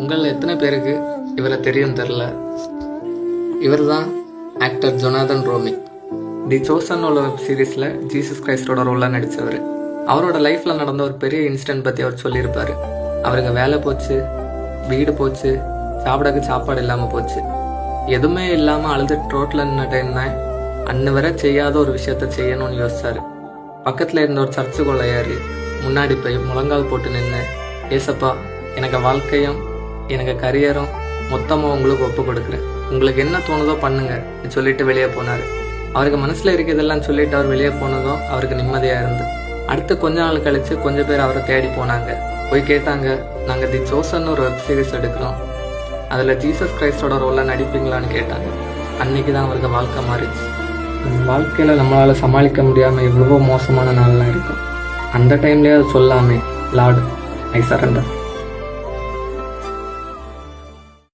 உங்களில் எத்தனை பேருக்கு இவரை தெரியும் தெரில. இவர் தான் ஆக்டர் ஜொனாதன் ரோமி. தி சோசன் உள்ள வெப் சீரிஸில் ஜீசஸ் கிரைஸ்டோட ரோலாக நடித்தவர். அவரோட லைஃப்பில் நடந்த ஒரு பெரிய இன்சிடென்ட் பற்றி அவர் சொல்லியிருப்பார். அவருக்கு வேலை போச்சு, வீடு போச்சு, சாப்பிடக்கு சாப்பாடு இல்லாமல் போச்சு. எதுவுமே இல்லாமல் அழுது ரோட்டில் நின்ன டைம் தான் அன்னு வரை செய்யாத ஒரு விஷயத்த செய்யணும்னு யோசிச்சார். பக்கத்தில் இருந்த ஒரு சர்ச்சுக்குள்ள ஏறி முன்னாடி போய் முழங்கால் போட்டு நின்று, ஏசப்பா, எனக்கு வாழ்க்கையும் எனக்கு கரியரும் மொத்தமாக உங்களுக்கு ஒப்பு கொடுக்குறேன், உங்களுக்கு என்ன தோணுதோ பண்ணுங்க சொல்லிட்டு வெளியே போனார். அவருக்கு மனசில் இருக்கிறதெல்லாம் சொல்லிட்டு அவர் வெளியே போனதும் அவருக்கு நிம்மதியாக இருந்து, அடுத்து கொஞ்ச நாள் கழித்து கொஞ்சம் பேர் அவரை தேடி போனாங்க. போய் கேட்டாங்க, நாங்கள் தி சோசன் ஒரு வெப் சீரிஸ் எடுக்கிறோம், அதில் ஜீசஸ் கிரைஸ்டோட ரோலில் நடிப்பீங்களான்னு கேட்டாங்க. அன்னைக்கு தான் அவருக்கு வாழ்க்கை மாறிச்சு. வாழ்க்கையில் நம்மளால் சமாளிக்க முடியாமல் எவ்வளவோ மோசமான நாள்லாம் இருக்கும். அந்த டைம்லேயே அது சொல்லாமே, லார்ட் ஐ சரண்டர்.